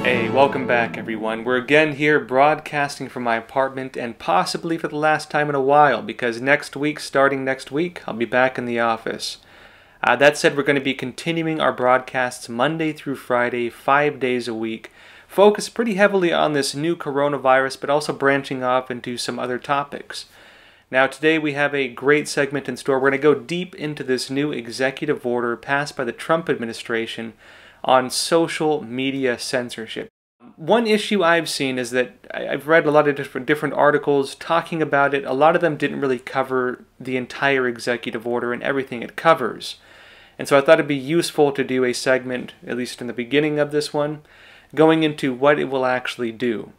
Hey, welcome back everyone. We're again here broadcasting from my apartment and possibly for the last time in a while because starting next week, I'll be back in the office. That said, we're going to be continuing our broadcasts Monday through Friday, 5 days a week, focused pretty heavily on this new coronavirus but also branching off into some other topics. Now today we have a great segment in store. We're going to go deep into this new executive order passed by the Trump administration on social media censorship. One issue I've seen is that I've read a lot of different articles talking about it. A lot of them didn't really cover the entire executive order and everything it covers. And so I thought it'd be useful to do a segment, at least in the beginning of this one, going into what it will actually do.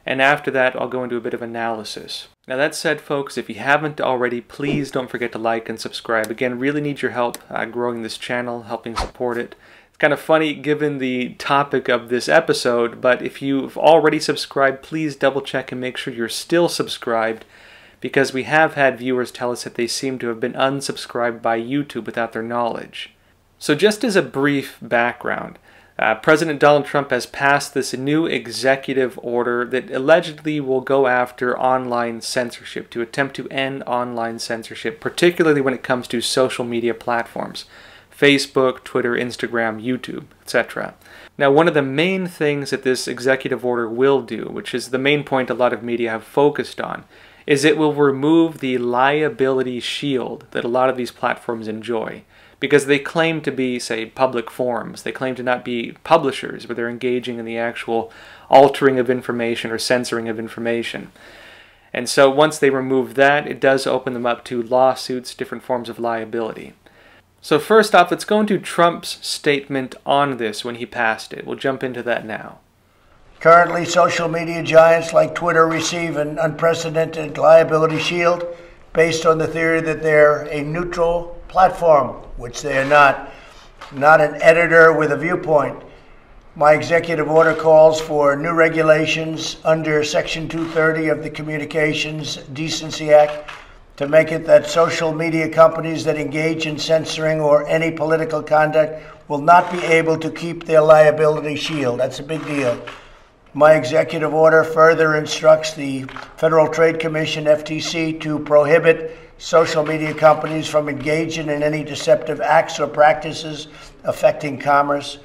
And after that, I'll go into a bit of analysis. Now that said, folks, if you haven't already, please don't forget to like and subscribe. Again, really need your help growing this channel, helping support it. Kind of funny given the topic of this episode, but if you've already subscribed, please double check and make sure you're still subscribed, because we have had viewers tell us that they seem to have been unsubscribed by YouTube without their knowledge. So just as a brief background, President Donald Trump has passed this new executive order that allegedly will go after online censorship, to attempt to end online censorship, particularly when it comes to social media platforms. Facebook, Twitter, Instagram, YouTube, etc. Now, one of the main things that this executive order will do, which is the main point a lot of media have focused on, is it will remove the liability shield that a lot of these platforms enjoy. Because they claim to be, say, public forums. They claim to not be publishers, but they're engaging in the actual altering of information or censoring of information. And so once they remove that, it does open them up to lawsuits, different forms of liability. So first off, let's go into Trump's statement on this when he passed it. We'll jump into that now. Currently, social media giants like Twitter receive an unprecedented liability shield based on the theory that they're a neutral platform, which they are not an editor with a viewpoint. My executive order calls for new regulations under Section 230 of the Communications Decency Act to make it that social media companies that engage in censoring or any political conduct will not be able to keep their liability shield. That's a big deal. My executive order further instructs the Federal Trade Commission, FTC, to prohibit social media companies from engaging in any deceptive acts or practices affecting commerce.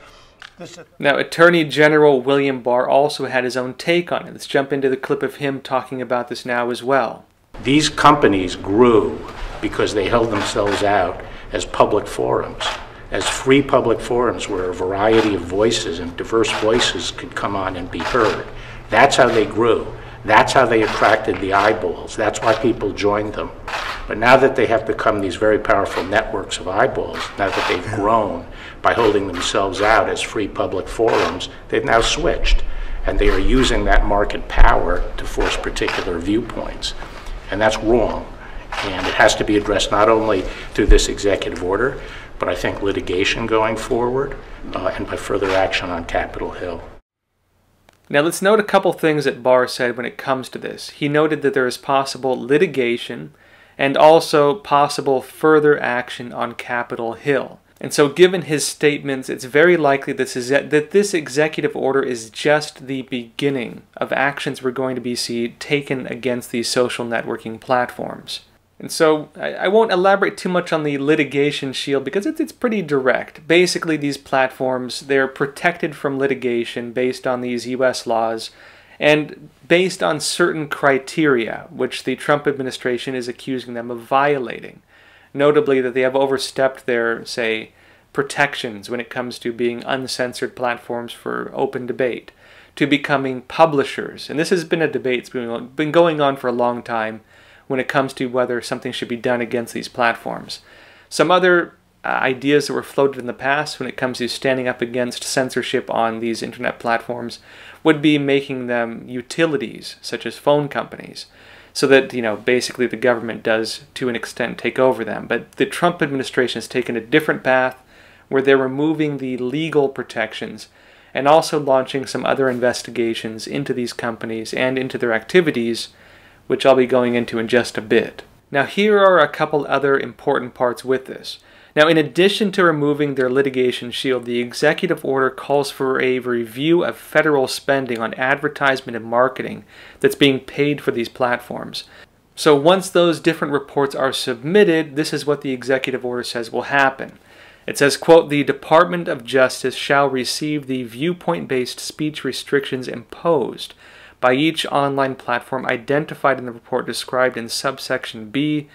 Now, Attorney General William Barr also had his own take on it. Let's jump into the clip of him talking about this now as well. These companies grew because they held themselves out as public forums, as free public forums where a variety of voices and diverse voices could come on and be heard. That's how they grew. That's how they attracted the eyeballs. That's why people joined them. But now that they have become these very powerful networks of eyeballs, now that they've grown by holding themselves out as free public forums, they've now switched. And they are using that market power to force particular viewpoints. And that's wrong. And it has to be addressed not only through this executive order, but I think litigation going forward and by further action on Capitol Hill. Now let's note a couple things that Barr said when it comes to this. He noted that there is possible litigation and also possible further action on Capitol Hill. And so given his statements, it's very likely that this executive order is just the beginning of actions we're going to be taken against these social networking platforms. And so I won't elaborate too much on the litigation shield because it's pretty direct. Basically, these platforms, they're protected from litigation based on these U.S. laws and based on certain criteria, which the Trump administration is accusing them of violating. Notably that they have overstepped their, say, protections when it comes to being uncensored platforms for open debate, to becoming publishers. And this has been a debate that's been going on for a long time when it comes to whether something should be done against these platforms. Some other ideas that were floated in the past when it comes to standing up against censorship on these internet platforms would be making them utilities, such as phone companies, so that, basically the government does, to an extent, take over them. But the Trump administration has taken a different path where they're removing the legal protections and also launching some other investigations into these companies and into their activities, which I'll be going into in just a bit. Now here are a couple other important parts with this. Now, in addition to removing their litigation shield, the executive order calls for a review of federal spending on advertisement and marketing that's being paid for these platforms. So once those different reports are submitted, this is what the executive order says will happen. It says, quote, "The Department of Justice shall receive the viewpoint-based speech restrictions imposed by each online platform identified in the report described in subsection B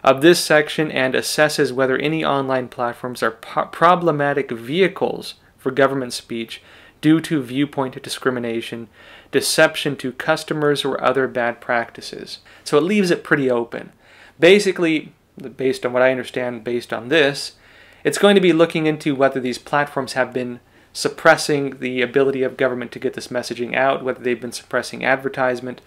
of this section and assesses whether any online platforms are problematic vehicles for government speech due to viewpoint discrimination, deception to customers, or other bad practices." So it leaves it pretty open. Basically, based on what I understand based on this, it's going to be looking into whether these platforms have been suppressing the ability of government to get this messaging out, whether they've been suppressing advertisement,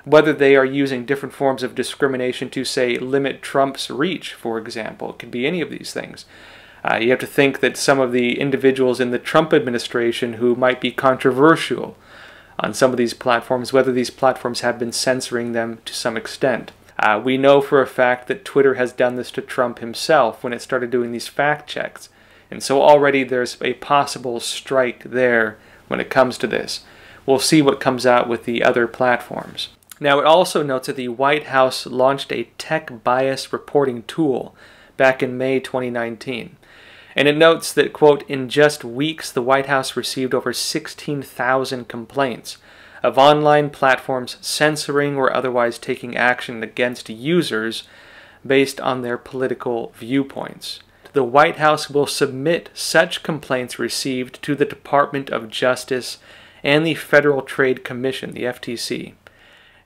whether they are using different forms of discrimination to, say, limit Trump's reach, for example. It could be any of these things. You have to think that some of the individuals in the Trump administration who might be controversial on some of these platforms, whether these platforms have been censoring them to some extent. We know for a fact that Twitter has done this to Trump himself when it started doing these fact checks. And so already there's a possible strike there when it comes to this. We'll see what comes out with the other platforms. Now, it also notes that the White House launched a tech bias reporting tool back in May 2019. And it notes that, quote, "In just weeks, the White House received over 16,000 complaints of online platforms censoring or otherwise taking action against users based on their political viewpoints. The White House will submit such complaints received to the Department of Justice and the Federal Trade Commission, the FTC."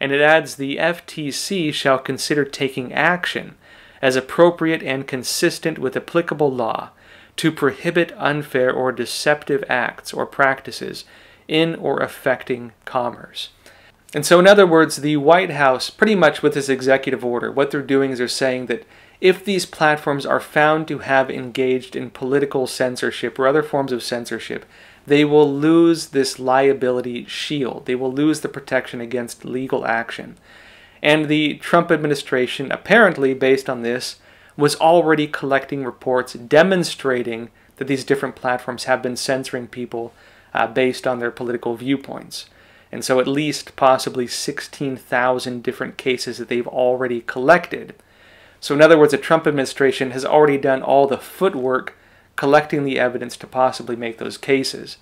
And it adds, "The FTC shall consider taking action as appropriate and consistent with applicable law to prohibit unfair or deceptive acts or practices in or affecting commerce." And so in other words, the White House, pretty much with this executive order, what they're doing is they're saying that if these platforms are found to have engaged in political censorship or other forms of censorship, they will lose this liability shield. They will lose the protection against legal action. And the Trump administration, apparently based on this, was already collecting reports demonstrating that these different platforms have been censoring people based on their political viewpoints. And so at least possibly 16,000 different cases that they've already collected. So in other words, the Trump administration has already done all the footwork collecting the evidence to possibly make those cases.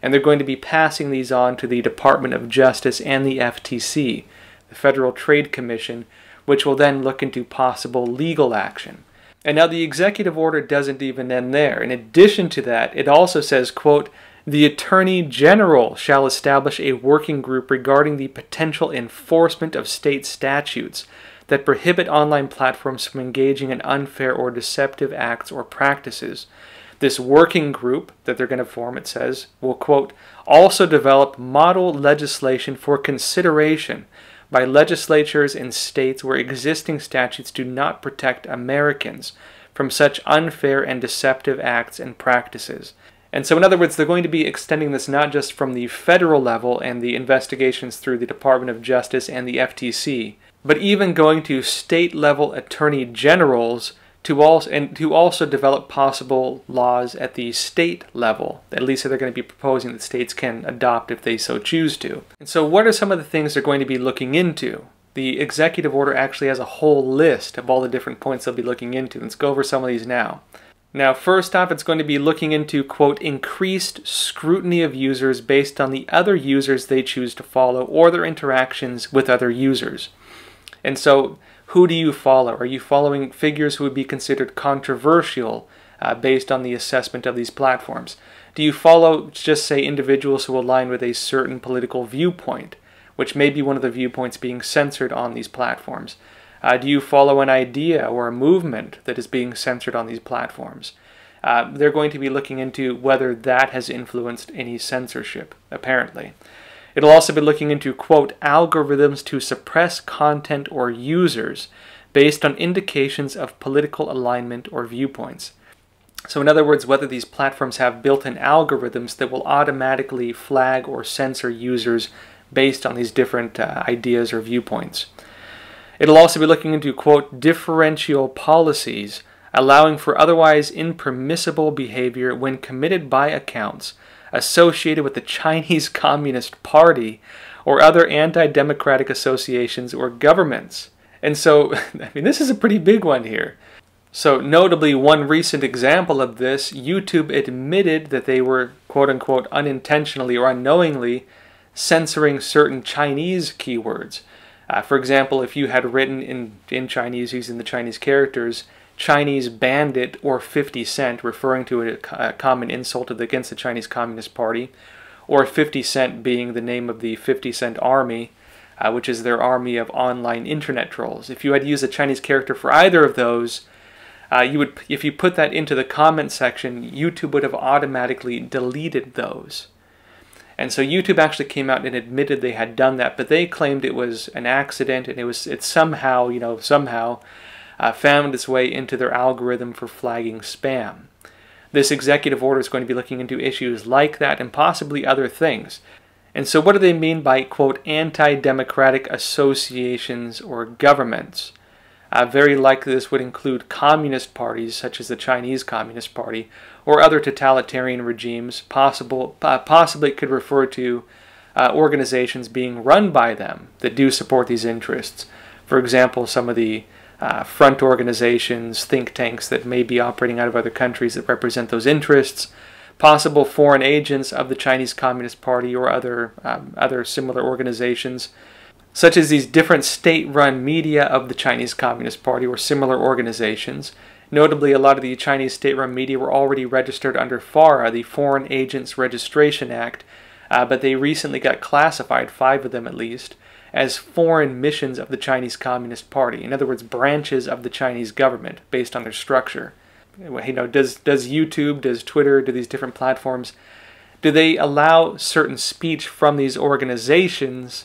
And they're going to be passing these on to the Department of Justice and the FTC, the Federal Trade Commission, which will then look into possible legal action. And now the executive order doesn't even end there. In addition to that, it also says, quote, "The Attorney General shall establish a working group regarding the potential enforcement of state statutes that prohibit online platforms from engaging in unfair or deceptive acts or practices. This working group that they're going to form," it says, "will, quote, also develop model legislation for consideration by legislatures in states where existing statutes do not protect Americans from such unfair and deceptive acts and practices." And so in other words, they're going to be extending this not just from the federal level and the investigations through the Department of Justice and the FTC, but even going to state-level attorney generals to also develop possible laws at the state level. At least they're going to be proposing that states can adopt if they so choose to. And so what are some of the things they're going to be looking into? The executive order actually has a whole list of all the different points they'll be looking into. Let's go over some of these now. Now, first off, it's going to be looking into, quote, "increased scrutiny of users based on the other users they choose to follow or their interactions with other users." And so, who do you follow? Are you following figures who would be considered controversial based on the assessment of these platforms? Do you follow, just say, individuals who align with a certain political viewpoint, which may be one of the viewpoints being censored on these platforms? Do you follow an idea or a movement that is being censored on these platforms? They're going to be looking into whether that has influenced any censorship, apparently. It'll also be looking into, quote, "algorithms to suppress content or users based on indications of political alignment or viewpoints." So in other words, whether these platforms have built-in algorithms that will automatically flag or censor users based on these different ideas or viewpoints. It'll also be looking into, quote, "differential policies allowing for otherwise impermissible behavior when committed by accounts associated with the Chinese Communist Party or other anti-democratic associations or governments. And so, I mean, this is a pretty big one here. So notably, one recent example of this, YouTube admitted that they were, quote-unquote, unintentionally or unknowingly censoring certain Chinese keywords. For example, if you had written in Chinese using the Chinese characters, Chinese bandit or 50 cent, referring to a common insult against the Chinese Communist Party, or 50 cent being the name of the 50 Cent Army, which is their army of online internet trolls. If you had used a Chinese character for either of those, if you put that into the comment section, YouTube would have automatically deleted those. And so YouTube actually came out and admitted they had done that, but they claimed it was an accident and it somehow, found its way into their algorithm for flagging spam. This executive order is going to be looking into issues like that and possibly other things. And so what do they mean by, quote, anti-democratic associations or governments? Very likely this would include communist parties such as the Chinese Communist Party or other totalitarian regimes. Possibly it could refer to organizations being run by them that do support these interests. For example, some of the front organizations, think tanks that may be operating out of other countries that represent those interests, possible foreign agents of the Chinese Communist Party or other similar organizations, such as these different state-run media of the Chinese Communist Party or similar organizations. Notably, a lot of the Chinese state-run media were already registered under FARA, the Foreign Agents Registration Act, but they recently got classified, 5 of them at least, as foreign missions of the Chinese Communist Party. In other words, branches of the Chinese government based on their structure. Does YouTube, does Twitter, do these different platforms, do they allow certain speech from these organizations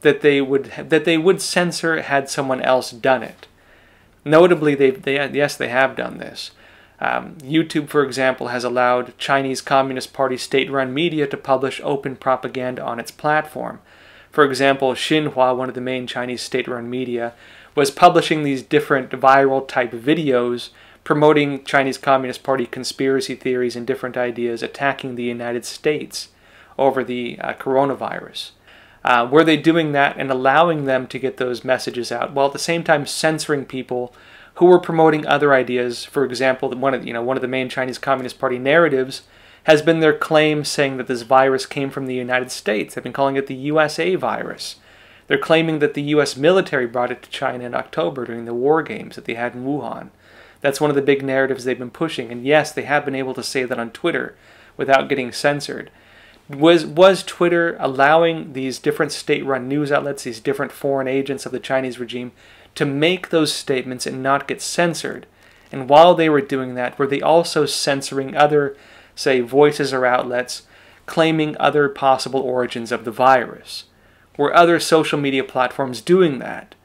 that they would censor had someone else done it? Notably, yes, they have done this. YouTube, for example, has allowed Chinese Communist Party state-run media to publish open propaganda on its platform. For example, Xinhua, one of the main Chinese state-run media, was publishing these different viral-type videos promoting Chinese Communist Party conspiracy theories and different ideas attacking the United States over the coronavirus. Were they doing that and allowing them to get those messages out, while at the same time censoring people who were promoting other ideas? For example, one of the main Chinese Communist Party narratives has been their claim saying that this virus came from the United States. They've been calling it the USA virus. They're claiming that the US military brought it to China in October during the war games that they had in Wuhan. That's one of the big narratives they've been pushing, and yes, they have been able to say that on Twitter without getting censored. Was Twitter allowing these different state-run news outlets, these different foreign agents of the Chinese regime, to make those statements and not get censored? And while they were doing that, were they also censoring other, say, voices or outlets claiming other possible origins of the virus? Were other social media platforms doing that?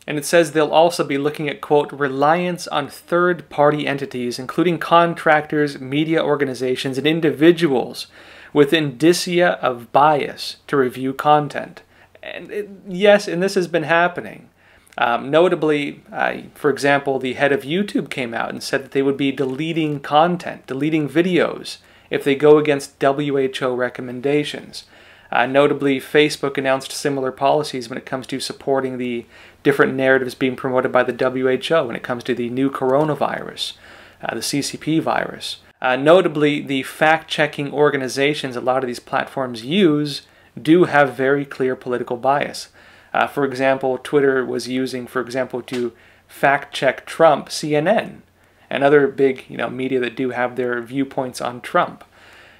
And it says they'll also be looking at, quote, reliance on third-party entities, including contractors, media organizations, and individuals with indicia of bias to review content. And yes, and this has been happening. Notably, for example, the head of YouTube came out and said that they would be deleting content, deleting videos, if they go against WHO recommendations. Notably, Facebook announced similar policies when it comes to supporting the different narratives being promoted by the WHO when it comes to the new coronavirus, the CCP virus. Notably, the fact-checking organizations a lot of these platforms use do have very clear political bias. For example, Twitter was using, for example, to fact-check Trump, CNN, and other big media that do have their viewpoints on Trump.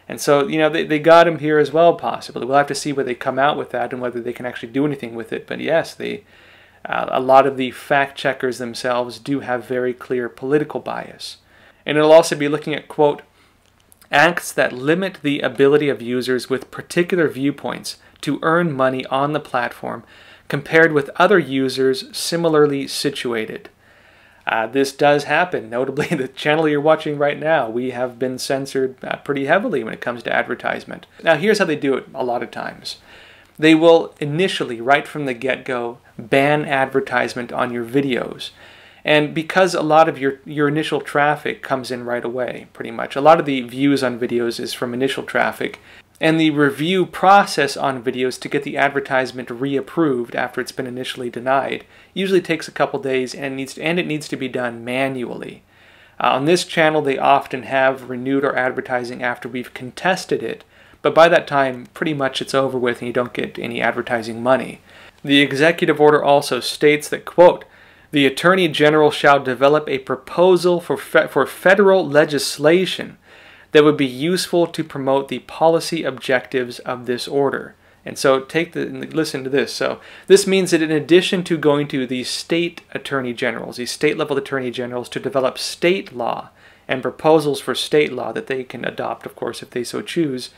And so, they got him here as well, possibly. We'll have to see whether they come out with that and whether they can actually do anything with it. But yes, a lot of the fact-checkers themselves do have very clear political bias. And it'll also be looking at, quote, acts that limit the ability of users with particular viewpoints to earn money on the platform compared with other users similarly situated. This does happen. Notably, the channel you're watching right now, we have been censored pretty heavily when it comes to advertisement. Now, here's how they do it a lot of times. They will initially, right from the get-go, ban advertisement on your videos. And because a lot of your initial traffic comes in right away, pretty much. A lot of the views on videos is from initial traffic. And the review process on videos to get the advertisement reapproved after it's been initially denied usually takes a couple days, and it needs to be done manually. On this channel, they often have renewed our advertising after we've contested it, but by that time, pretty much it's over with and you don't get any advertising money. The executive order also states that, quote, "The Attorney General shall develop a proposal for federal legislation that would be useful to promote the policy objectives of this order." And so listen to this. So this means that in addition to going to the state attorney generals, these state-level attorney generals, to develop state law and proposals for state law that they can adopt, of course, if they so choose,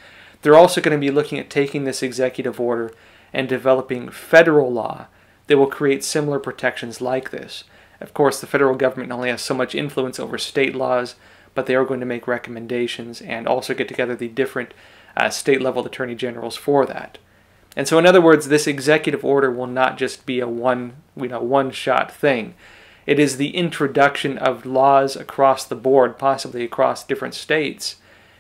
they're also going to be looking at taking this executive order and developing federal law that will create similar protections like this. Of course, the federal government only has so much influence over state laws, but they are going to make recommendations and also get together the different state-level attorney generals for that. And so, in other words, this executive order will not just be a one-shot thing. It is the introduction of laws across the board, possibly across different states,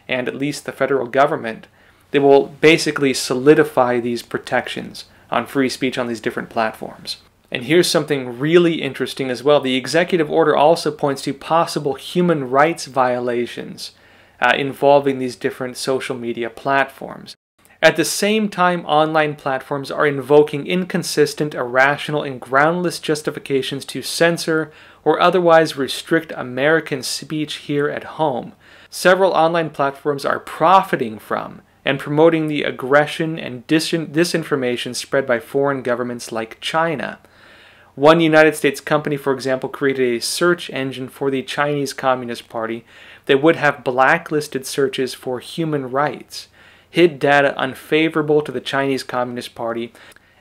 and at least the federal government. They will basically solidify these protections on free speech on these different platforms. And here's something really interesting as well. The executive order also points to possible human rights violations involving these different social media platforms. At the same time, online platforms are invoking inconsistent, irrational, and groundless justifications to censor or otherwise restrict American speech here at home. Several online platforms are profiting from and promoting the aggression and disinformation spread by foreign governments like China. One United States company, for example, created a search engine for the Chinese Communist Party that would have blacklisted searches for human rights, hid data unfavorable to the Chinese Communist Party,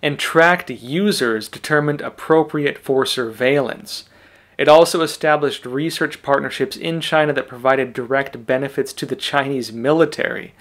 and tracked users determined appropriate for surveillance. It also established research partnerships in China that provided direct benefits to the Chinese military.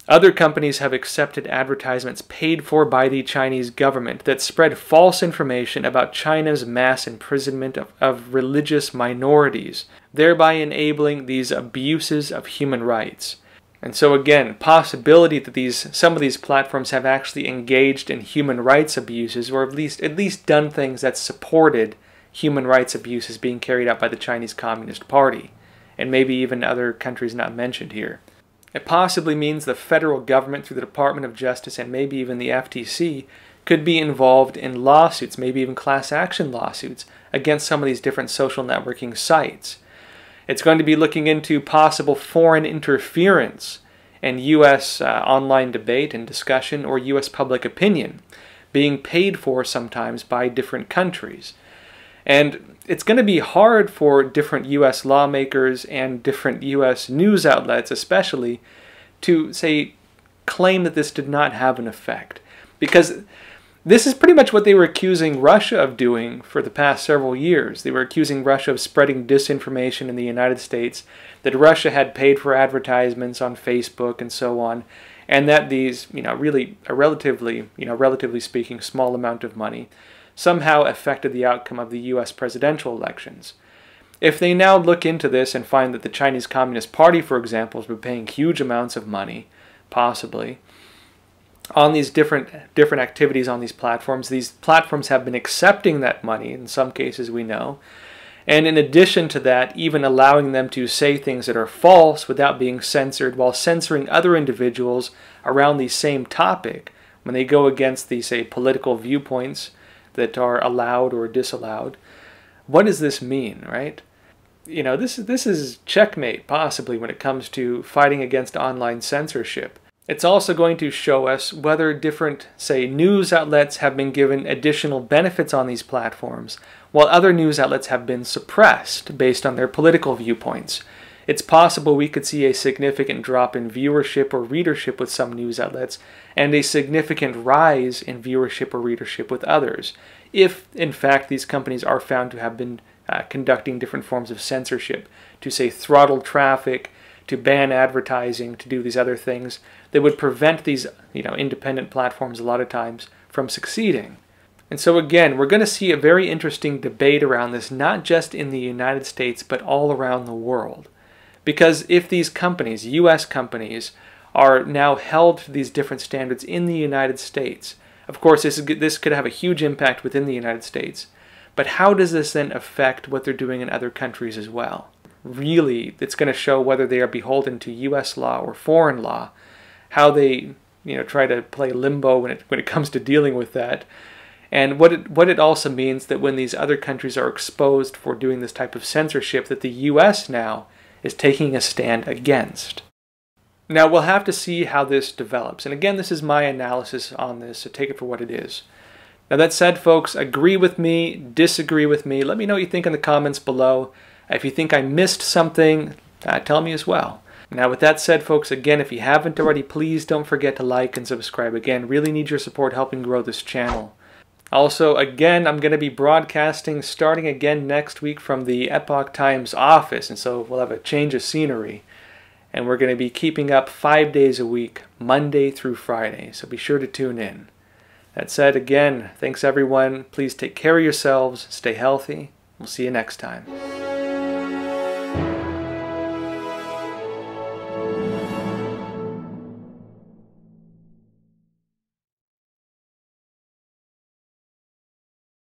Other companies have accepted advertisements paid for by the Chinese government that spread false information about China's mass imprisonment of religious minorities, thereby enabling these abuses of human rights. And so again, possibility that some of these platforms have actually engaged in human rights abuses, or at least done things that supported human rights abuses being carried out by the Chinese Communist Party, and maybe even other countries not mentioned here. It possibly means the federal government through the Department of Justice and maybe even the FTC could be involved in lawsuits, maybe even class action lawsuits, against some of these different social networking sites. It's going to be looking into possible foreign interference in U.S. Online debate and discussion or U.S. public opinion, being paid for sometimes by different countries. And it's going to be hard for different U.S. lawmakers and different U.S. news outlets especially to, say, claim that this did not have an effect. Because this is pretty much what they were accusing Russia of doing for the past several years. They were accusing Russia of spreading disinformation in the United States, that Russia had paid for advertisements on Facebook and so on, and that these, really a relatively speaking, small amount of money somehow affected the outcome of the U.S. presidential elections. If they now look into this and find that the Chinese Communist Party, for example, has been paying huge amounts of money, possibly, on these different activities on these platforms have been accepting that money, in some cases we know, and in addition to that, even allowing them to say things that are false without being censored, while censoring other individuals around the same topic when they go against the, say, political viewpoints that are allowed or disallowed. What does this mean, right? This is checkmate, possibly, when it comes to fighting against online censorship. It's also going to show us whether different, say, news outlets have been given additional benefits on these platforms, while other news outlets have been suppressed based on their political viewpoints. It's possible we could see a significant drop in viewership or readership with some news outlets, and a significant rise in viewership or readership with others, if, in fact, these companies are found to have been conducting different forms of censorship, to, say, throttle traffic, to ban advertising, to do these other things that would prevent these independent platforms a lot of times from succeeding. And so again, we're going to see a very interesting debate around this, not just in the United States, but all around the world. Because if these companies, US companies, are now held to these different standards in the United States, of course this could have a huge impact within the United States. But how does this then affect what they're doing in other countries as well? Really, it's going to show whether they are beholden to US law or foreign law, how they try to play limbo when it comes to dealing with that. And what it also means that when these other countries are exposed for doing this type of censorship, that the US now is taking a stand against. Now we'll have to see how this develops. And again, this is my analysis on this, so take it for what it is. Now that said, folks, agree with me, disagree with me. Let me know what you think in the comments below. If you think I missed something, tell me as well. Now with that said, folks, again, if you haven't already, please don't forget to like and subscribe. Again, really need your support helping grow this channel. Also, again, I'm going to be broadcasting starting again next week from the Epoch Times office, and so we'll have a change of scenery. And we're going to be keeping up 5 days a week, Monday through Friday, so be sure to tune in. That said, again, thanks everyone. Please take care of yourselves, stay healthy. We'll see you next time.